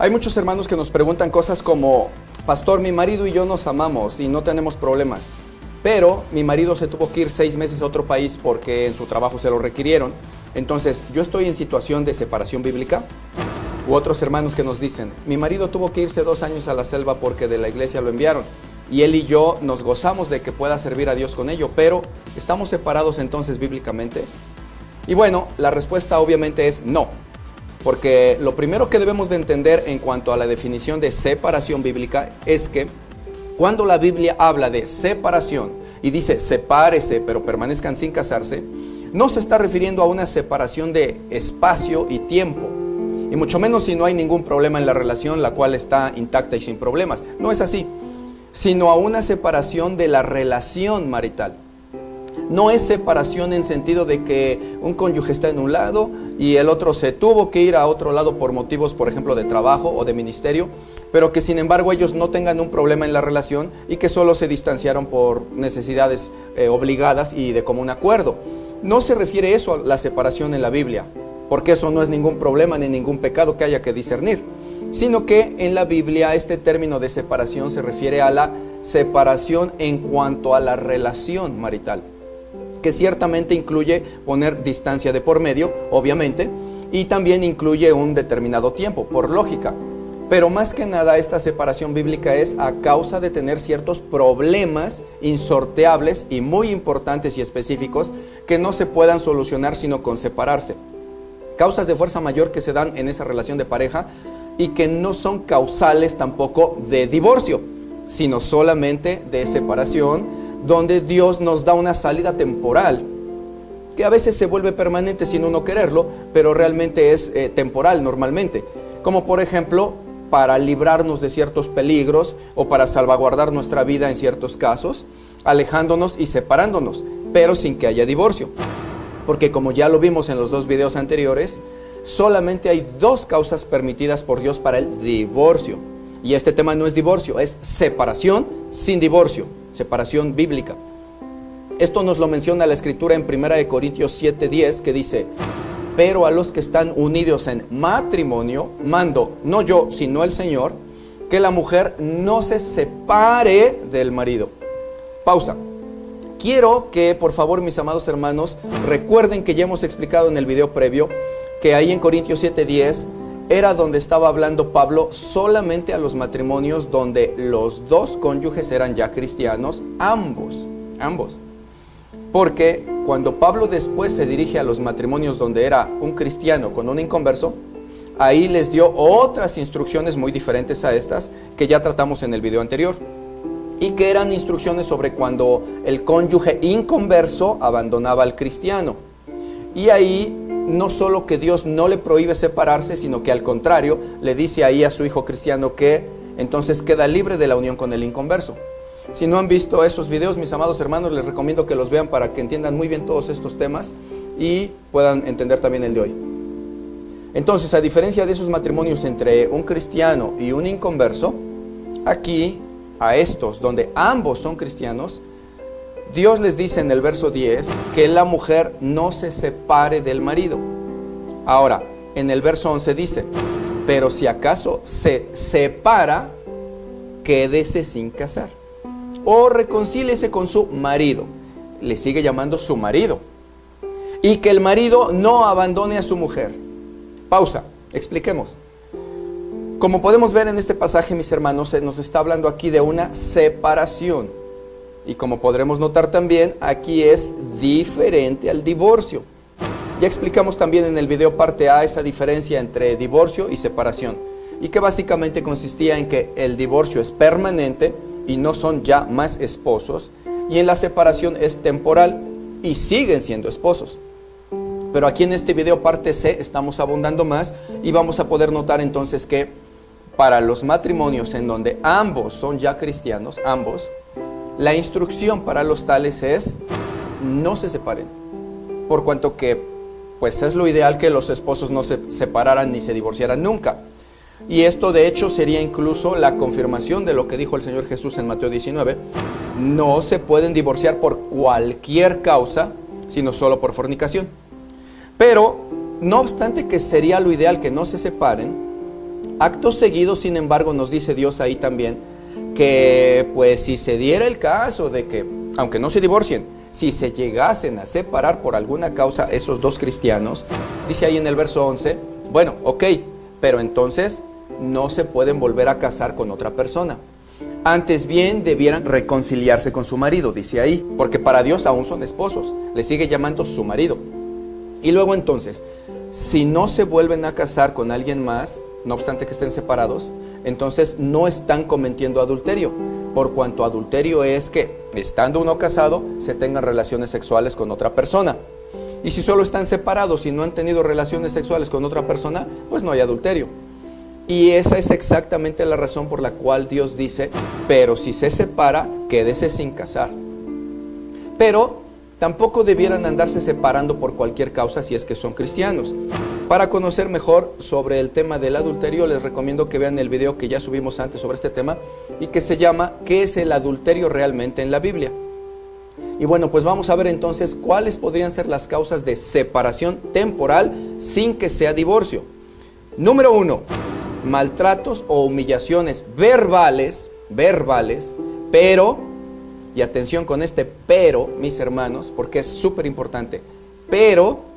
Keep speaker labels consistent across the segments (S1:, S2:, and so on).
S1: Hay muchos hermanos que nos preguntan cosas como: pastor, mi marido y yo nos amamos y no tenemos problemas, pero mi marido se tuvo que ir 6 meses a otro país porque en su trabajo se lo requirieron. Entonces, ¿yo estoy en situación de separación bíblica? U otros hermanos que nos dicen: mi marido tuvo que irse 2 años a la selva porque de la iglesia lo enviaron, y él y yo nos gozamos de que pueda servir a Dios con ello, pero ¿estamos separados entonces bíblicamente? Y bueno, la respuesta obviamente es no, porque lo primero que debemos de entender en cuanto a la definición de separación bíblica es que cuando la Biblia habla de separación y dice sepárese pero permanezcan sin casarse, no se está refiriendo a una separación de espacio y tiempo, y mucho menos si no hay ningún problema en la relación, la cual está intacta y sin problemas. No es así, sino a una separación de la relación marital. No es separación en sentido de que un cónyuge está en un lado y el otro se tuvo que ir a otro lado por motivos, por ejemplo, de trabajo o de ministerio, pero que sin embargo ellos no tengan un problema en la relación y que solo se distanciaron por necesidades obligadas y de común acuerdo. No se refiere eso a la separación en la Biblia, porque eso no es ningún problema ni ningún pecado que haya que discernir, sino que en la Biblia este término de separación se refiere a la separación en cuanto a la relación marital, que ciertamente incluye poner distancia de por medio, obviamente, y también incluye un determinado tiempo, por lógica. Pero más que nada esta separación bíblica es a causa de tener ciertos problemas insorteables y muy importantes y específicos que no se puedan solucionar sino con separarse. Causas de fuerza mayor que se dan en esa relación de pareja y que no son causales tampoco de divorcio, sino solamente de separación, donde Dios nos da una salida temporal, que a veces se vuelve permanente sin uno quererlo, pero realmente es temporal normalmente, como por ejemplo para librarnos de ciertos peligros o para salvaguardar nuestra vida en ciertos casos, alejándonos y separándonos, pero sin que haya divorcio, porque como ya lo vimos en los 2 videos anteriores, solamente hay 2 causas permitidas por Dios para el divorcio, y este tema no es divorcio, es separación sin divorcio, separación bíblica. Esto nos lo menciona la Escritura en 1 Corintios 7:10, que dice: pero a los que están unidos en matrimonio, mando, no yo, sino el Señor, que la mujer no se separe del marido. Pausa. Quiero que, por favor, mis amados hermanos, recuerden que ya hemos explicado en el video previo que ahí en Corintios 7:10 era donde estaba hablando Pablo solamente a los matrimonios donde los 2 cónyuges eran ya cristianos, ambos. Porque cuando Pablo después se dirige a los matrimonios donde era un cristiano con un inconverso, ahí les dio otras instrucciones muy diferentes a estas que ya tratamos en el video anterior, y que eran instrucciones sobre cuando el cónyuge inconverso abandonaba al cristiano. Y ahí no solo que Dios no le prohíbe separarse, sino que al contrario le dice ahí a su hijo cristiano que entonces queda libre de la unión con el inconverso. Si no han visto esos videos, mis amados hermanos, les recomiendo que los vean para que entiendan muy bien todos estos temas y puedan entender también el de hoy. Entonces, a diferencia de esos matrimonios entre un cristiano y un inconverso, aquí, a estos donde ambos son cristianos, Dios les dice en el verso 10 que la mujer no se separe del marido. Ahora, en el verso 11 dice: pero si acaso se separa, quédese sin casar, o reconcíliese con su marido. Le sigue llamando su marido. Y que el marido no abandone a su mujer. Pausa, expliquemos. Como podemos ver en este pasaje, mis hermanos, se nos está hablando aquí de una separación. Y como podremos notar también, aquí es diferente al divorcio. Ya explicamos también en el video parte A esa diferencia entre divorcio y separación, y que básicamente consistía en que el divorcio es permanente y no son ya más esposos, y en la separación es temporal y siguen siendo esposos. Pero aquí en este video parte C estamos abundando más y vamos a poder notar entonces que para los matrimonios en donde ambos son ya cristianos, la instrucción para los tales es: no se separen, por cuanto que pues es lo ideal que los esposos no se separaran ni se divorciaran nunca. Y esto de hecho sería incluso la confirmación de lo que dijo el Señor Jesús en Mateo 19: no se pueden divorciar por cualquier causa, sino solo por fornicación. Pero, no obstante que sería lo ideal que no se separen, Acto seguido, sin embargo, nos dice Dios ahí también que pues si se diera el caso de que, aunque no se divorcien, si se llegasen a separar por alguna causa esos dos cristianos, dice ahí en el verso 11, bueno, ok, pero entonces no se pueden volver a casar con otra persona. Antes bien debieran reconciliarse con su marido, dice ahí, porque para Dios aún son esposos, le sigue llamando su marido. Y luego entonces, si no se vuelven a casar con alguien más, no obstante que estén separados, entonces no están cometiendo adulterio, por cuanto adulterio es que, estando uno casado, se tengan relaciones sexuales con otra persona. Y si solo están separados y no han tenido relaciones sexuales con otra persona, pues no hay adulterio. Y esa es exactamente la razón por la cual Dios dice, pero si se separa, quédese sin casar. Pero tampoco debieran andarse separando por cualquier causa si es que son cristianos. Para conocer mejor sobre el tema del adulterio, les recomiendo que vean el video que ya subimos antes sobre este tema y que se llama ¿Qué es el adulterio realmente en la Biblia? Y bueno, pues vamos a ver entonces cuáles podrían ser las causas de separación temporal sin que sea divorcio. Número 1, maltratos o humillaciones verbales, pero, y atención con este pero, mis hermanos, porque es súper importante, pero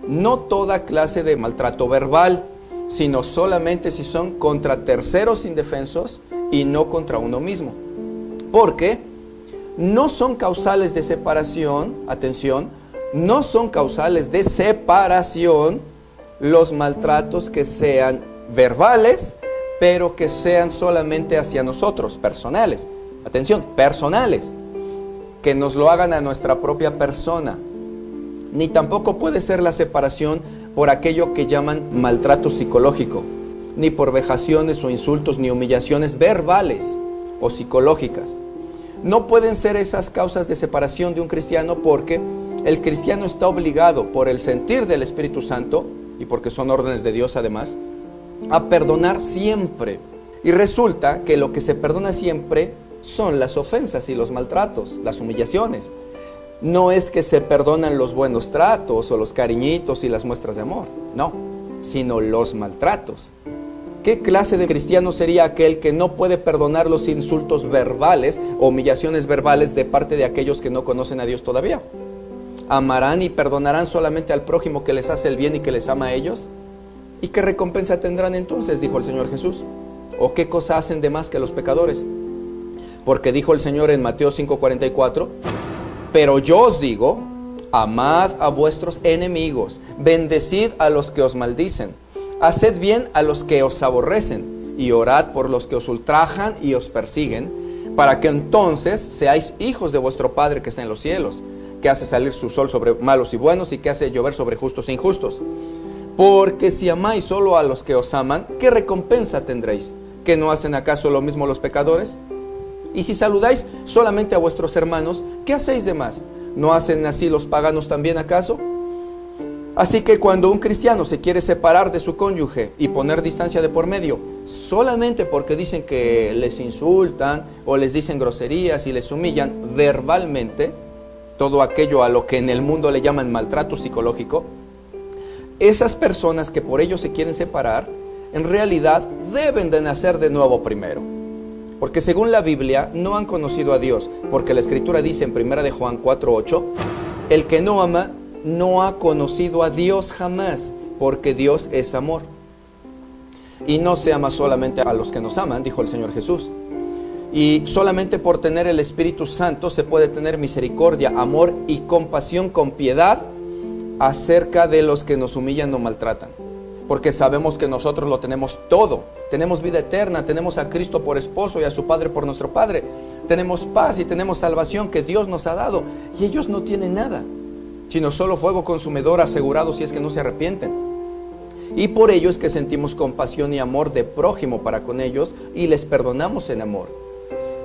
S1: no toda clase de maltrato verbal, sino solamente si son contra terceros indefensos y no contra uno mismo. Porque no son causales de separación, atención, no son causales de separación los maltratos que sean verbales, pero que sean solamente hacia nosotros, personales. Atención, personales, que nos lo hagan a nuestra propia persona. Ni tampoco puede ser la separación por aquello que llaman maltrato psicológico, ni por vejaciones o insultos, ni humillaciones verbales o psicológicas. No pueden ser esas causas de separación de un cristiano porque el cristiano está obligado por el sentir del Espíritu Santo, y porque son órdenes de Dios además, a perdonar siempre. Y resulta que lo que se perdona siempre son las ofensas y los maltratos, las humillaciones. No es que se perdonan los buenos tratos o los cariñitos y las muestras de amor, no, sino los maltratos. ¿Qué clase de cristiano sería aquel que no puede perdonar los insultos verbales o humillaciones verbales de parte de aquellos que no conocen a Dios todavía? ¿Amarán y perdonarán solamente al prójimo que les hace el bien y que les ama a ellos? ¿Y qué recompensa tendrán entonces?, dijo el Señor Jesús. ¿O qué cosa hacen de más que los pecadores? Porque dijo el Señor en Mateo 5:44, pero yo os digo, amad a vuestros enemigos, bendecid a los que os maldicen, haced bien a los que os aborrecen, y orad por los que os ultrajan y os persiguen, para que entonces seáis hijos de vuestro Padre que está en los cielos, que hace salir su sol sobre malos y buenos, y que hace llover sobre justos e injustos. Porque si amáis solo a los que os aman, ¿qué recompensa tendréis? ¿Que no hacen acaso lo mismo los pecadores? Y si saludáis solamente a vuestros hermanos, ¿qué hacéis de más? ¿No hacen así los paganos también acaso? Así que cuando un cristiano se quiere separar de su cónyuge y poner distancia de por medio, solamente porque dicen que les insultan o les dicen groserías y les humillan verbalmente, todo aquello a lo que en el mundo le llaman maltrato psicológico, esas personas que por ello se quieren separar, en realidad deben de nacer de nuevo primero. Porque según la Biblia no han conocido a Dios, porque la Escritura dice en 1 de Juan 4:8, el que no ama no ha conocido a Dios jamás, porque Dios es amor. Y no se ama solamente a los que nos aman, dijo el Señor Jesús. Y solamente por tener el Espíritu Santo se puede tener misericordia, amor y compasión con piedad acerca de los que nos humillan o maltratan. Porque sabemos que nosotros lo tenemos todo. Tenemos vida eterna, tenemos a Cristo por esposo y a su Padre por nuestro Padre. Tenemos paz y tenemos salvación que Dios nos ha dado. Y ellos no tienen nada, sino solo fuego consumidor asegurado si es que no se arrepienten. Y por ello es que sentimos compasión y amor de prójimo para con ellos y les perdonamos en amor.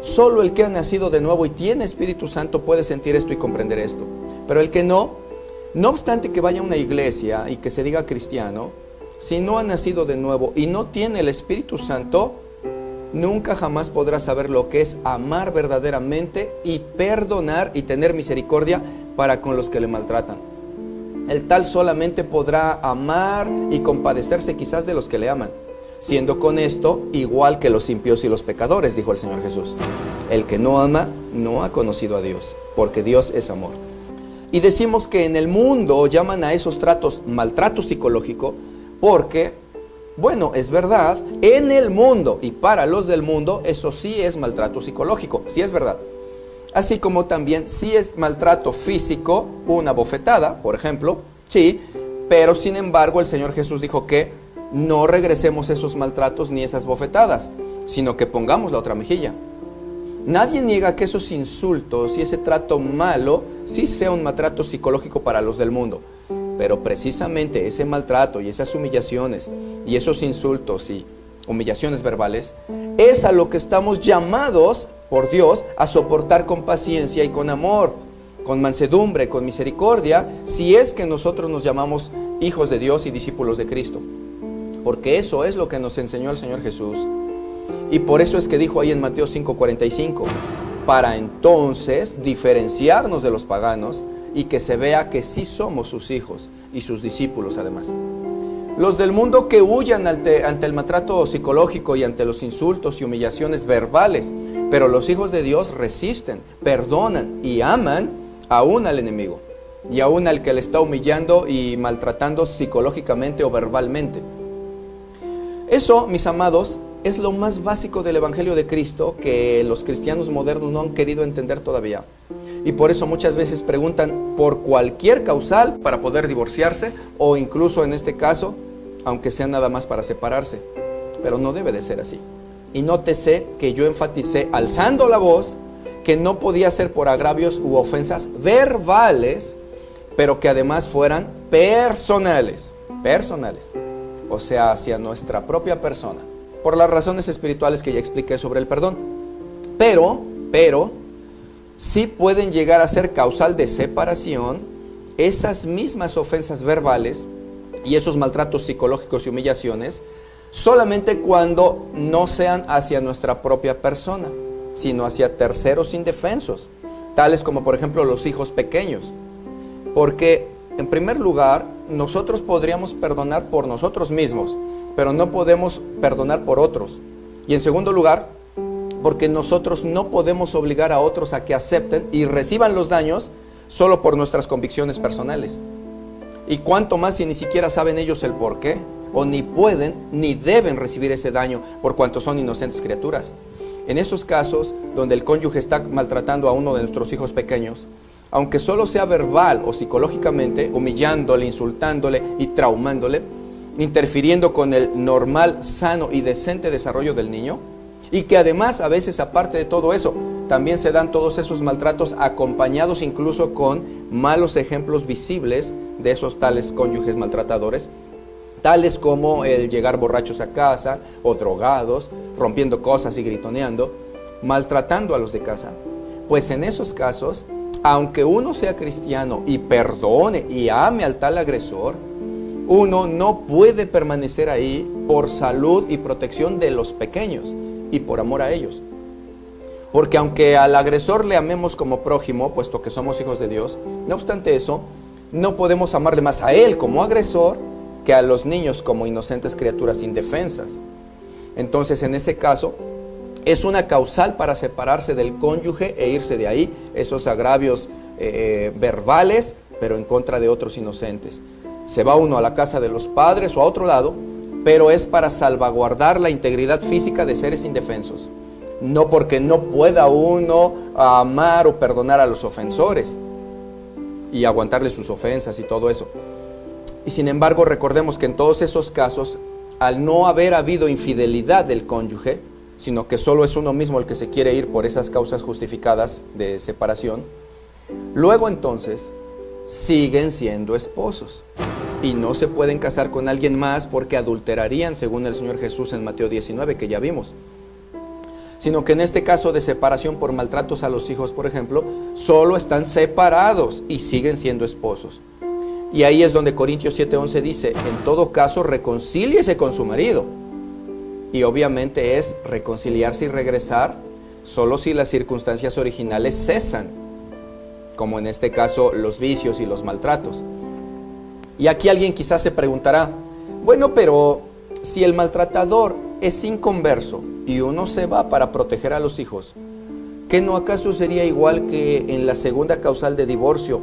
S1: Solo el que ha nacido de nuevo y tiene Espíritu Santo puede sentir esto y comprender esto. Pero el que no obstante que vaya a una iglesia y que se diga cristiano, si no ha nacido de nuevo y no tiene el Espíritu Santo, nunca jamás podrá saber lo que es amar verdaderamente y perdonar y tener misericordia para con los que le maltratan. El tal solamente podrá amar y compadecerse quizás de los que le aman, siendo con esto igual que los impíos y los pecadores, dijo el Señor Jesús. El que no ama no ha conocido a Dios, porque Dios es amor. Y decimos que en el mundo llaman a esos tratos maltrato psicológico porque, bueno, es verdad, en el mundo y para los del mundo eso sí es maltrato psicológico, sí es verdad. Así como también sí es maltrato físico, una bofetada, por ejemplo, sí, pero sin embargo el Señor Jesús dijo que no regresemos esos maltratos ni esas bofetadas, sino que pongamos la otra mejilla. Nadie niega que esos insultos y ese trato malo sí sea un maltrato psicológico para los del mundo, pero precisamente ese maltrato y esas humillaciones y esos insultos y humillaciones verbales es a lo que estamos llamados por Dios a soportar con paciencia y con amor, con mansedumbre, con misericordia, si es que nosotros nos llamamos hijos de Dios y discípulos de Cristo. Porque eso es lo que nos enseñó el Señor Jesús. Y por eso es que dijo ahí en Mateo 5:45, para entonces diferenciarnos de los paganos y que se vea que sí somos sus hijos y sus discípulos además. Los del mundo que huyan ante el maltrato psicológico y ante los insultos y humillaciones verbales, pero los hijos de Dios resisten, perdonan y aman aún al enemigo y aún al que le está humillando y maltratando psicológicamente o verbalmente. Eso, mis amados, es lo más básico del Evangelio de Cristo que los cristianos modernos no han querido entender todavía. Y por eso muchas veces preguntan por cualquier causal para poder divorciarse o incluso en este caso, aunque sea nada más para separarse. Pero no debe de ser así. Y nótese que yo enfaticé alzando la voz que no podía ser por agravios u ofensas verbales, pero que además fueran personales. O sea, hacia nuestra propia persona, por las razones espirituales que ya expliqué sobre el perdón. Pero, sí pueden llegar a ser causal de separación esas mismas ofensas verbales y esos maltratos psicológicos y humillaciones, solamente cuando no sean hacia nuestra propia persona, sino hacia terceros indefensos, tales como por ejemplo los hijos pequeños. Porque, en primer lugar, nosotros podríamos perdonar por nosotros mismos, pero no podemos perdonar por otros. Y en segundo lugar, porque nosotros no podemos obligar a otros a que acepten y reciban los daños solo por nuestras convicciones personales. Y cuánto más si ni siquiera saben ellos el por qué, o ni pueden ni deben recibir ese daño por cuanto son inocentes criaturas. En esos casos donde el cónyuge está maltratando a uno de nuestros hijos pequeños, aunque solo sea verbal o psicológicamente, humillándole, insultándole y traumándole, interfiriendo con el normal, sano y decente desarrollo del niño, y que además a veces aparte de todo eso, también se dan todos esos maltratos acompañados incluso con malos ejemplos visibles de esos tales cónyuges maltratadores, tales como el llegar borrachos a casa o drogados, rompiendo cosas y gritoneando, maltratando a los de casa. Pues en esos casos, aunque uno sea cristiano y perdone y ame al tal agresor, uno no puede permanecer ahí por salud y protección de los pequeños y por amor a ellos. Porque aunque al agresor le amemos como prójimo, puesto que somos hijos de Dios, no obstante eso, no podemos amarle más a él como agresor que a los niños como inocentes criaturas indefensas. Entonces, en ese caso, es una causal para separarse del cónyuge e irse de ahí, esos agravios verbales, pero en contra de otros inocentes. Se va uno a la casa de los padres o a otro lado, pero es para salvaguardar la integridad física de seres indefensos. No porque no pueda uno amar o perdonar a los ofensores y aguantarle sus ofensas y todo eso. Y sin embargo, recordemos que en todos esos casos, al no haber habido infidelidad del cónyuge, sino que solo es uno mismo el que se quiere ir por esas causas justificadas de separación, luego entonces siguen siendo esposos y no se pueden casar con alguien más porque adulterarían, según el Señor Jesús en Mateo 19, que ya vimos. Sino que en este caso de separación por maltratos a los hijos, por ejemplo, solo están separados y siguen siendo esposos. Y ahí es donde Corintios 7:11 dice, en todo caso reconcíliese con su marido. Y obviamente es reconciliarse y regresar solo si las circunstancias originales cesan, como en este caso los vicios y los maltratos. Y aquí alguien quizás se preguntará, bueno, pero si el maltratador es inconverso y uno se va para proteger a los hijos, ¿qué no acaso sería igual que en la segunda causal de divorcio,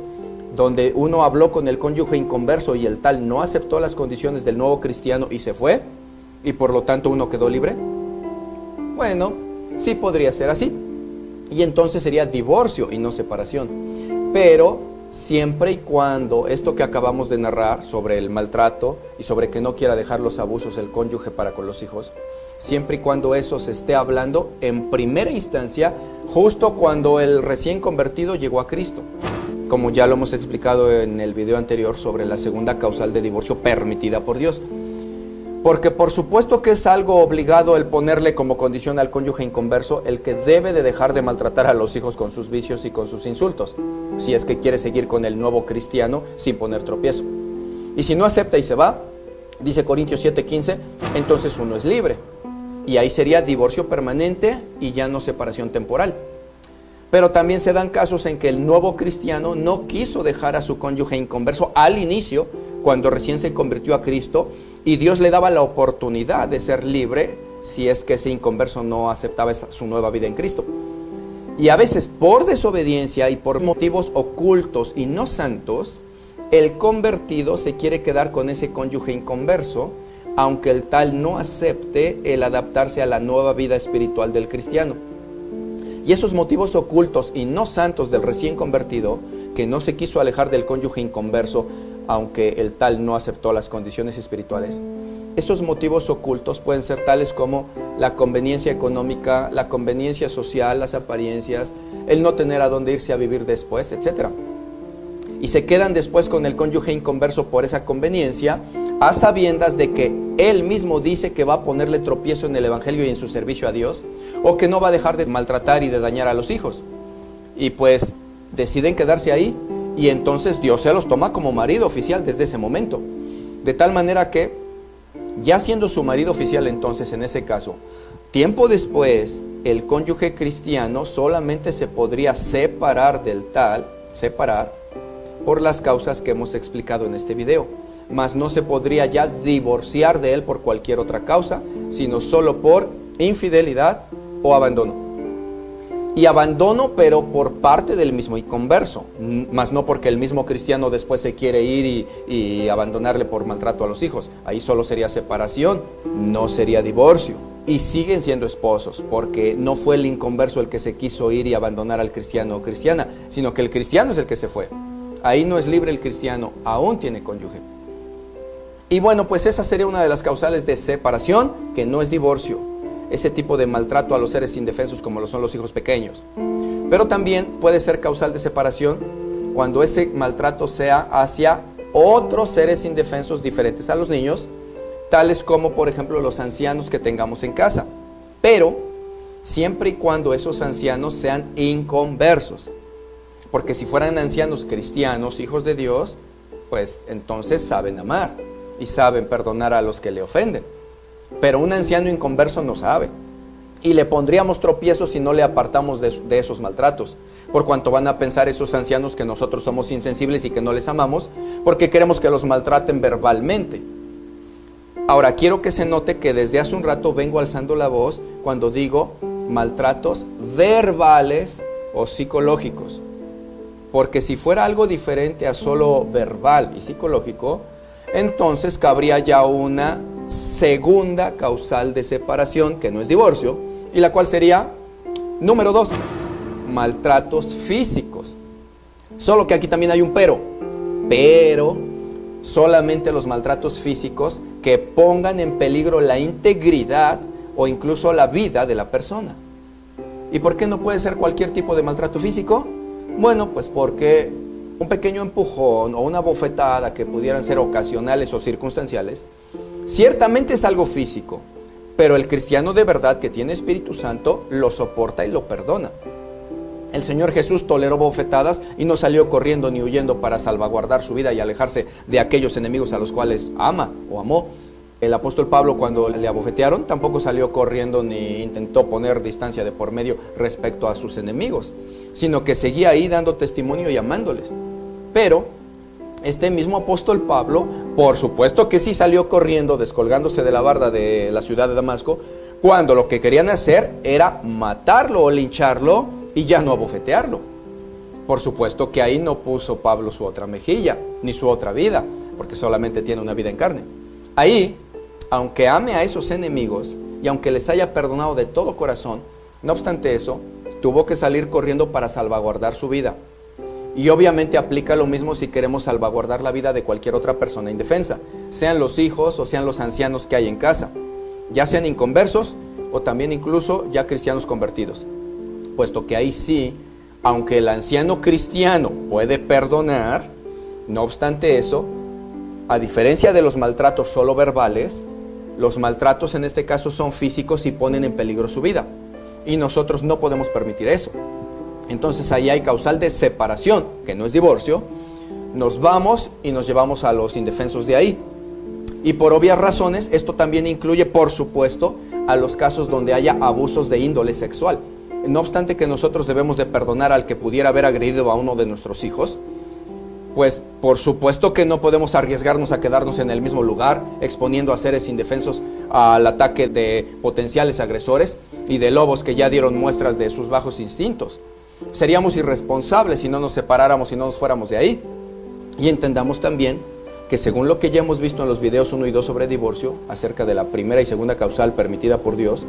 S1: donde uno habló con el cónyuge inconverso y el tal no aceptó las condiciones del nuevo cristiano y se fue, y por lo tanto uno quedó libre? Bueno, sí podría ser así, y entonces sería divorcio y no separación. Pero siempre y cuando esto que acabamos de narrar sobre el maltrato y sobre que no quiera dejar los abusos el cónyuge para con los hijos, siempre y cuando eso se esté hablando en primera instancia, justo cuando el recién convertido llegó a Cristo, como ya lo hemos explicado en el video anterior sobre la segunda causal de divorcio permitida por Dios. Porque por supuesto que es algo obligado el ponerle como condición al cónyuge inconverso el que debe de dejar de maltratar a los hijos con sus vicios y con sus insultos, si es que quiere seguir con el nuevo cristiano sin poner tropiezo. Y si no acepta y se va, dice Corintios 7:15, entonces uno es libre. Y ahí sería divorcio permanente y ya no separación temporal. Pero también se dan casos en que el nuevo cristiano no quiso dejar a su cónyuge inconverso al inicio, cuando recién se convirtió a Cristo, y Dios le daba la oportunidad de ser libre si es que ese inconverso no aceptaba su nueva vida en Cristo. Y a veces por desobediencia y por motivos ocultos y no santos, el convertido se quiere quedar con ese cónyuge inconverso, aunque el tal no acepte el adaptarse a la nueva vida espiritual del cristiano. Y esos motivos ocultos y no santos del recién convertido, que no se quiso alejar del cónyuge inconverso, aunque el tal no aceptó las condiciones espirituales, esos motivos ocultos pueden ser tales como la conveniencia económica, la conveniencia social, las apariencias, el no tener a dónde irse a vivir después, etc. Y se quedan después con el cónyuge inconverso por esa conveniencia, a sabiendas de que él mismo dice que va a ponerle tropiezo en el evangelio y en su servicio a Dios, o que no va a dejar de maltratar y de dañar a los hijos. Y pues deciden quedarse ahí, y entonces Dios se los toma como marido oficial desde ese momento. De tal manera que, ya siendo su marido oficial entonces en ese caso, tiempo después el cónyuge cristiano solamente se podría separar del tal, por las causas que hemos explicado en este video. Mas no se podría ya divorciar de él por cualquier otra causa, sino solo por infidelidad o abandono. Y abandono, pero por parte del mismo inconverso, más no porque el mismo cristiano después se quiere ir y abandonarle por maltrato a los hijos. Ahí solo sería separación, no sería divorcio. Y siguen siendo esposos, porque no fue el inconverso el que se quiso ir y abandonar al cristiano o cristiana, sino que el cristiano es el que se fue. Ahí no es libre el cristiano, aún tiene cónyuge. Y bueno, pues esa sería una de las causales de separación, que no es divorcio. Ese tipo de maltrato a los seres indefensos como lo son los hijos pequeños. Pero también puede ser causal de separación cuando ese maltrato sea hacia otros seres indefensos diferentes a los niños, tales como por ejemplo los ancianos que tengamos en casa, pero siempre y cuando esos ancianos sean inconversos. Porque si fueran ancianos cristianos, hijos de Dios, pues entonces saben amar y saben perdonar a los que le ofenden. Pero un anciano inconverso no sabe, y le pondríamos tropiezos si no le apartamos de esos maltratos, por cuanto van a pensar esos ancianos que nosotros somos insensibles y que no les amamos, porque queremos que los maltraten verbalmente. Ahora, quiero que se note que desde hace un rato vengo alzando la voz cuando digo maltratos verbales o psicológicos, porque si fuera algo diferente a solo verbal y psicológico, entonces cabría ya una segunda causal de separación, que no es divorcio, y la cual sería, número 2, maltratos físicos. Solo que aquí también hay un pero solamente los maltratos físicos que pongan en peligro la integridad o incluso la vida de la persona. ¿Y por qué no puede ser cualquier tipo de maltrato físico? Bueno, pues porque un pequeño empujón o una bofetada, que pudieran ser ocasionales o circunstanciales, ciertamente es algo físico, pero el cristiano de verdad que tiene Espíritu Santo lo soporta y lo perdona. El Señor Jesús toleró bofetadas y no salió corriendo ni huyendo para salvaguardar su vida y alejarse de aquellos enemigos a los cuales ama o amó. El apóstol Pablo, cuando le abofetearon, tampoco salió corriendo ni intentó poner distancia de por medio respecto a sus enemigos, sino que seguía ahí dando testimonio y amándoles. Pero este mismo apóstol Pablo, por supuesto que sí salió corriendo, descolgándose de la barda de la ciudad de Damasco, cuando lo que querían hacer era matarlo o lincharlo y ya no abofetearlo. Por supuesto que ahí no puso Pablo su otra mejilla, ni su otra vida, porque solamente tiene una vida en carne. Ahí, aunque ame a esos enemigos y aunque les haya perdonado de todo corazón, no obstante eso, tuvo que salir corriendo para salvaguardar su vida. Y obviamente aplica lo mismo si queremos salvaguardar la vida de cualquier otra persona indefensa, sean los hijos o sean los ancianos que hay en casa, ya sean inconversos o también incluso ya cristianos convertidos. Puesto que ahí sí, aunque el anciano cristiano puede perdonar, no obstante eso, a diferencia de los maltratos solo verbales, los maltratos en este caso son físicos y ponen en peligro su vida. Y nosotros no podemos permitir eso. Entonces ahí hay causal de separación, que no es divorcio. Nos vamos y nos llevamos a los indefensos de ahí. Y por obvias razones, esto también incluye, por supuesto, a los casos donde haya abusos de índole sexual. No obstante que nosotros debemos de perdonar al que pudiera haber agredido a uno de nuestros hijos, pues por supuesto que no podemos arriesgarnos a quedarnos en el mismo lugar, exponiendo a seres indefensos al ataque de potenciales agresores y de lobos que ya dieron muestras de sus bajos instintos. Seríamos irresponsables si no nos separáramos y no nos fuéramos de ahí. Y entendamos también que según lo que ya hemos visto en los videos 1 y 2 sobre divorcio, acerca de la primera y segunda causal permitida por Dios,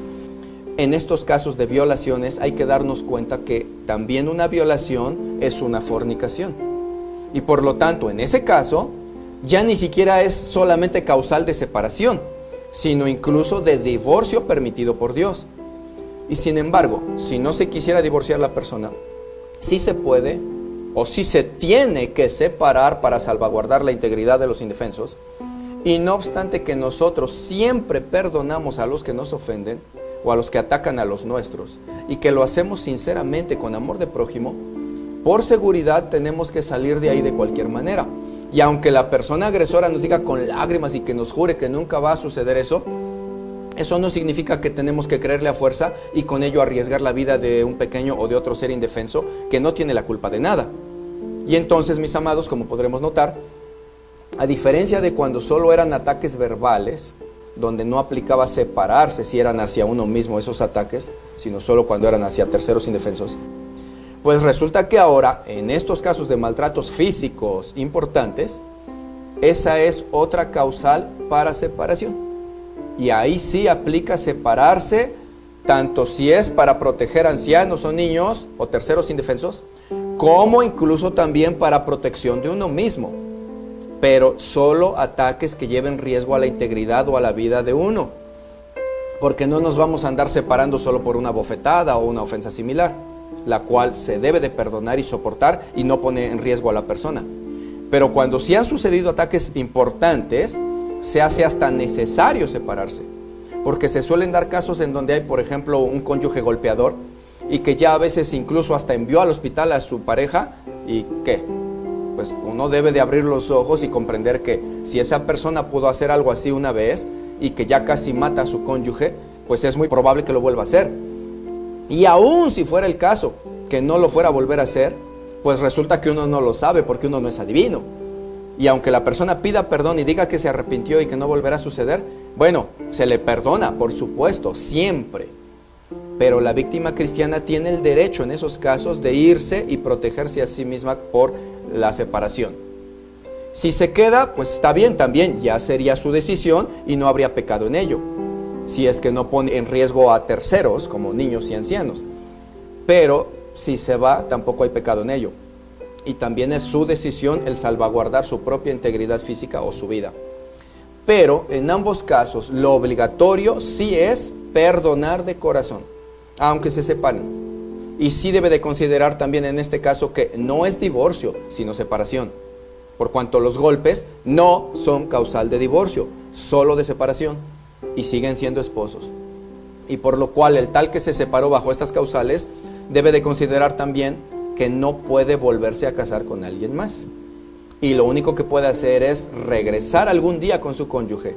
S1: en estos casos de violaciones hay que darnos cuenta que también una violación es una fornicación. Y por lo tanto, en ese caso, ya ni siquiera es solamente causal de separación, sino incluso de divorcio permitido por Dios. Y sin embargo, si no se quisiera divorciar la persona, sí se puede o sí se tiene que separar para salvaguardar la integridad de los indefensos. Y no obstante que nosotros siempre perdonamos a los que nos ofenden o a los que atacan a los nuestros, y que lo hacemos sinceramente con amor de prójimo, por seguridad tenemos que salir de ahí de cualquier manera. Y aunque la persona agresora nos diga con lágrimas y que nos jure que nunca va a suceder eso, eso no significa que tenemos que creerle a fuerza y con ello arriesgar la vida de un pequeño o de otro ser indefenso que no tiene la culpa de nada. Y entonces, mis amados, como podremos notar, a diferencia de cuando solo eran ataques verbales, donde no aplicaba separarse si eran hacia uno mismo esos ataques, sino solo cuando eran hacia terceros indefensos, pues resulta que ahora, en estos casos de maltratos físicos importantes, esa es otra causal para separación. Y ahí sí aplica separarse, tanto si es para proteger ancianos o niños o terceros indefensos, como incluso también para protección de uno mismo. Pero solo ataques que lleven riesgo a la integridad o a la vida de uno. Porque no nos vamos a andar separando solo por una bofetada o una ofensa similar, la cual se debe de perdonar y soportar y no pone en riesgo a la persona. Pero cuando sí han sucedido ataques importantes, se hace hasta necesario separarse, porque se suelen dar casos en donde hay, por ejemplo, un cónyuge golpeador y que ya a veces incluso hasta envió al hospital a su pareja. ¿Y qué? Pues uno debe de abrir los ojos y comprender que si esa persona pudo hacer algo así una vez y que ya casi mata a su cónyuge, pues es muy probable que lo vuelva a hacer. Y aún si fuera el caso que no lo fuera a volver a hacer, pues resulta que uno no lo sabe porque uno no es adivino. Y aunque la persona pida perdón y diga que se arrepintió y que no volverá a suceder, bueno, se le perdona, por supuesto, siempre. Pero la víctima cristiana tiene el derecho en esos casos de irse y protegerse a sí misma por la separación. Si se queda, pues está bien también, ya sería su decisión y no habría pecado en ello, si es que no pone en riesgo a terceros como niños y ancianos. Pero si se va, tampoco hay pecado en ello. Y también es su decisión el salvaguardar su propia integridad física o su vida. Pero en ambos casos lo obligatorio sí es perdonar de corazón, aunque se separen. Y sí debe de considerar también en este caso que no es divorcio, sino separación, por cuanto los golpes no son causal de divorcio, solo de separación, y siguen siendo esposos. Y por lo cual el tal que se separó bajo estas causales debe de considerar también que no puede volverse a casar con alguien más. Y lo único que puede hacer es regresar algún día con su cónyuge,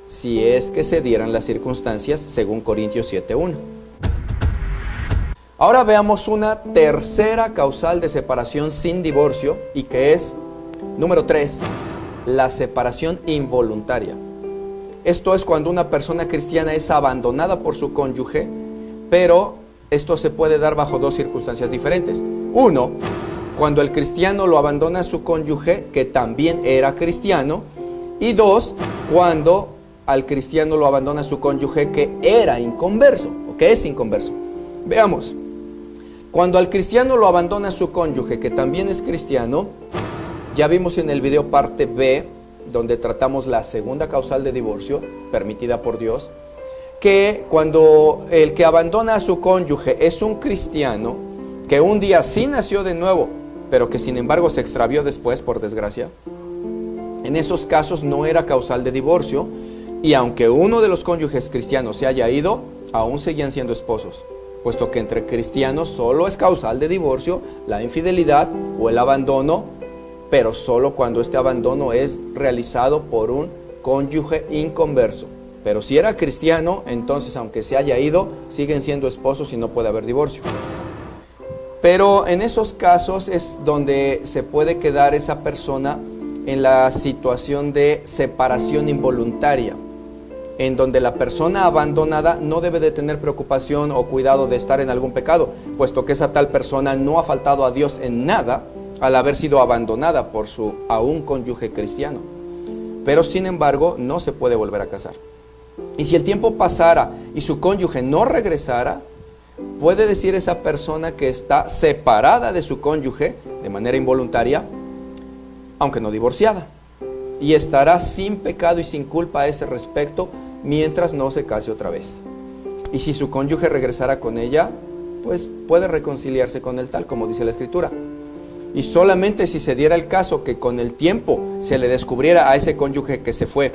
S1: si es que se dieran las circunstancias, según Corintios 7:1. Ahora veamos una tercera causal de separación sin divorcio, y que es Número 3, la separación involuntaria. Esto es cuando una persona cristiana es abandonada por su cónyuge, pero esto se puede dar bajo dos circunstancias diferentes. Uno, cuando el cristiano lo abandona a su cónyuge, que también era cristiano. Y dos, cuando al cristiano lo abandona a su cónyuge, que era inconverso, o que es inconverso. Veamos. Cuando al cristiano lo abandona a su cónyuge, que también es cristiano, ya vimos en el video parte B, donde tratamos la segunda causal de divorcio, permitida por Dios, que cuando el que abandona a su cónyuge es un cristiano, que un día sí nació de nuevo, pero que sin embargo se extravió después, por desgracia, en esos casos no era causal de divorcio, y aunque uno de los cónyuges cristianos se haya ido, aún seguían siendo esposos, puesto que entre cristianos solo es causal de divorcio la infidelidad o el abandono, pero solo cuando este abandono es realizado por un cónyuge inconverso. Pero si era cristiano, entonces aunque se haya ido, siguen siendo esposos y no puede haber divorcio. Pero en esos casos es donde se puede quedar esa persona en la situación de separación involuntaria, en donde la persona abandonada no debe de tener preocupación o cuidado de estar en algún pecado, puesto que esa tal persona no ha faltado a Dios en nada al haber sido abandonada por su aún cónyuge cristiano. Pero sin embargo no se puede volver a casar. Y si el tiempo pasara y su cónyuge no regresara, puede decir esa persona que está separada de su cónyuge de manera involuntaria, aunque no divorciada, y estará sin pecado y sin culpa a ese respecto mientras no se case otra vez. Y si su cónyuge regresara con ella, pues puede reconciliarse con él, tal como dice la Escritura. Y solamente si se diera el caso que con el tiempo se le descubriera a ese cónyuge que se fue,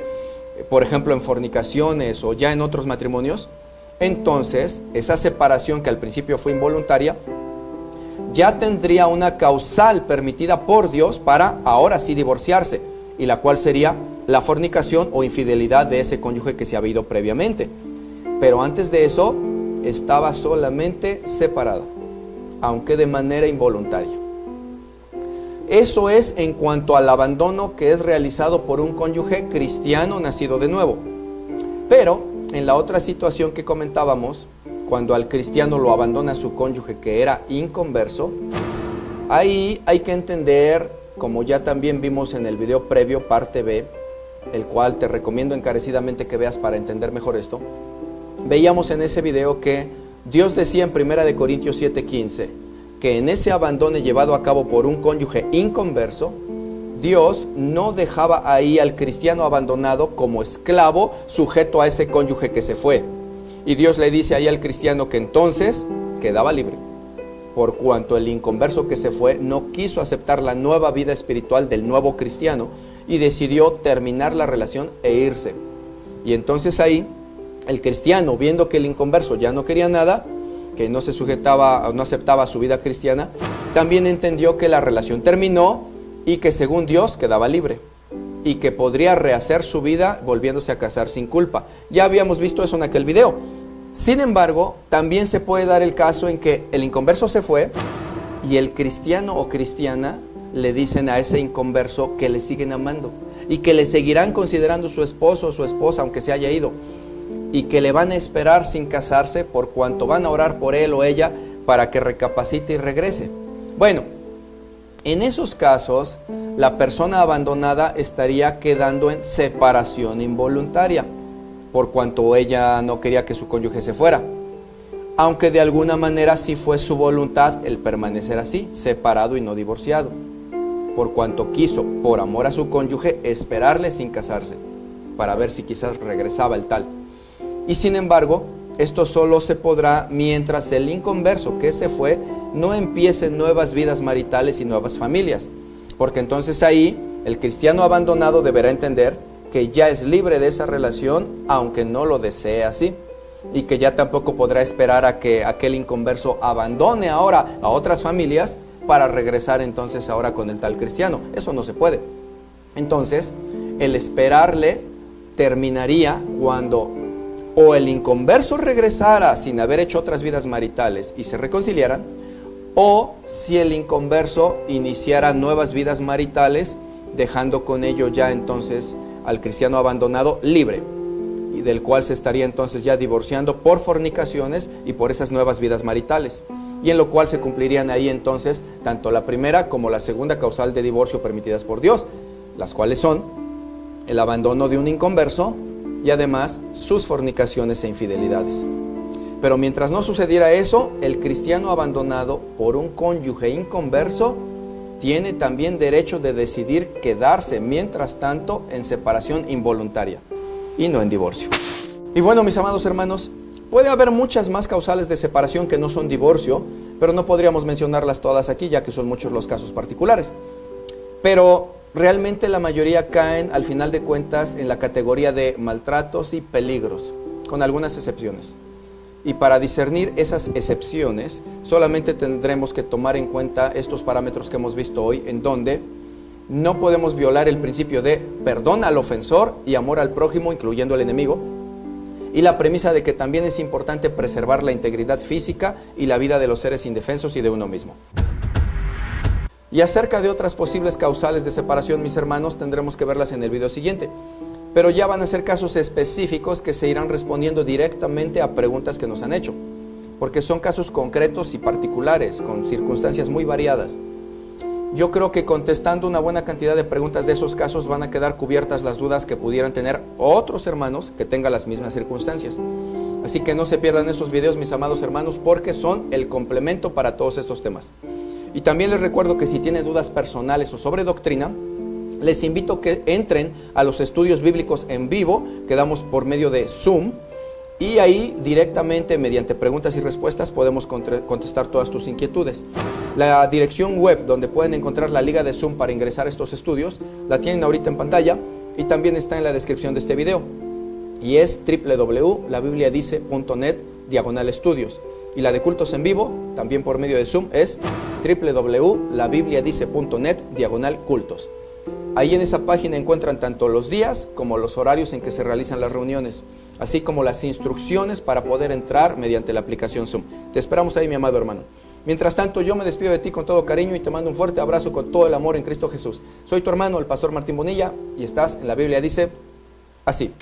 S1: por ejemplo en fornicaciones o ya en otros matrimonios, entonces esa separación que al principio fue involuntaria ya tendría una causal permitida por Dios para ahora sí divorciarse, y la cual sería la fornicación o infidelidad de ese cónyuge que se había ido previamente. Pero antes de eso estaba solamente separada, aunque de manera involuntaria. Eso es en cuanto al abandono que es realizado por un cónyuge cristiano nacido de nuevo. Pero en la otra situación que comentábamos, cuando al cristiano lo abandona su cónyuge que era inconverso, ahí hay que entender, como ya también vimos en el video previo, parte B, el cual te recomiendo encarecidamente que veas para entender mejor esto. Veíamos en ese video que Dios decía en 1 Corintios 7:15, que en ese abandono llevado a cabo por un cónyuge inconverso, Dios no dejaba ahí al cristiano abandonado como esclavo sujeto a ese cónyuge que se fue. Y Dios le dice ahí al cristiano que entonces quedaba libre, por cuanto el inconverso que se fue no quiso aceptar la nueva vida espiritual del nuevo cristiano y decidió terminar la relación e irse. Y entonces ahí el cristiano, viendo que el inconverso ya no quería nada, que no se sujetaba o no aceptaba su vida cristiana, también entendió que la relación terminó y que según Dios quedaba libre y que podría rehacer su vida volviéndose a casar sin culpa. Ya habíamos visto eso en aquel video. Sin embargo, también se puede dar el caso en que el inconverso se fue y el cristiano o cristiana le dicen a ese inconverso que le siguen amando y que le seguirán considerando su esposo o su esposa aunque se haya ido, y que le van a esperar sin casarse por cuanto van a orar por él o ella para que recapacite y regrese. Bueno, en esos casos la persona abandonada estaría quedando en separación involuntaria, por cuanto ella no quería que su cónyuge se fuera, aunque de alguna manera sí fue su voluntad el permanecer así, separado y no divorciado, por cuanto quiso, por amor a su cónyuge, esperarle sin casarse, para ver si quizás regresaba el tal. Y sin embargo, esto solo se podrá mientras el inconverso que se fue no empiece nuevas vidas maritales y nuevas familias, porque entonces ahí el cristiano abandonado deberá entender que ya es libre de esa relación, aunque no lo desee así, y que ya tampoco podrá esperar a que aquel inconverso abandone ahora a otras familias para regresar entonces ahora con el tal cristiano. Eso no se puede. Entonces, el esperarle terminaría cuando o el inconverso regresara sin haber hecho otras vidas maritales y se reconciliaran, o si el inconverso iniciara nuevas vidas maritales dejando con ello ya entonces al cristiano abandonado libre, y del cual se estaría entonces ya divorciando por fornicaciones y por esas nuevas vidas maritales, y en lo cual se cumplirían ahí entonces tanto la primera como la segunda causal de divorcio permitidas por Dios, las cuales son el abandono de un inconverso y además sus fornicaciones e infidelidades. Pero mientras no sucediera eso, el cristiano abandonado por un cónyuge inconverso tiene también derecho de decidir quedarse mientras tanto en separación involuntaria y no en divorcio. Y bueno, mis amados hermanos, puede haber muchas más causales de separación que no son divorcio, pero no podríamos mencionarlas todas aquí, ya que son muchos los casos particulares. Pero realmente la mayoría caen, al final de cuentas, en la categoría de maltratos y peligros, con algunas excepciones. Y para discernir esas excepciones, solamente tendremos que tomar en cuenta estos parámetros que hemos visto hoy, en donde no podemos violar el principio de perdón al ofensor y amor al prójimo, incluyendo al enemigo, y la premisa de que también es importante preservar la integridad física y la vida de los seres indefensos y de uno mismo. Y acerca de otras posibles causales de separación, mis hermanos, tendremos que verlas en el video siguiente. Pero ya van a ser casos específicos que se irán respondiendo directamente a preguntas que nos han hecho, porque son casos concretos y particulares, con circunstancias muy variadas. Yo creo que contestando una buena cantidad de preguntas de esos casos van a quedar cubiertas las dudas que pudieran tener otros hermanos que tengan las mismas circunstancias. Así que no se pierdan esos videos, mis amados hermanos, porque son el complemento para todos estos temas. Y también les recuerdo que si tienen dudas personales o sobre doctrina, les invito a que entren a los estudios bíblicos en vivo que damos por medio de Zoom, y ahí directamente mediante preguntas y respuestas podemos contestar todas tus inquietudes. La dirección web donde pueden encontrar la liga de Zoom para ingresar a estos estudios la tienen ahorita en pantalla y también está en la descripción de este video, y es www.labibliadice.net/estudios. Y la de cultos en vivo, también por medio de Zoom, es www.labibliadice.net/cultos. Ahí en esa página encuentran tanto los días como los horarios en que se realizan las reuniones, así como las instrucciones para poder entrar mediante la aplicación Zoom. Te esperamos ahí, mi amado hermano. Mientras tanto, yo me despido de ti con todo cariño y te mando un fuerte abrazo con todo el amor en Cristo Jesús. Soy tu hermano, el pastor Martín Bonilla, y estás en La Biblia Dice Así.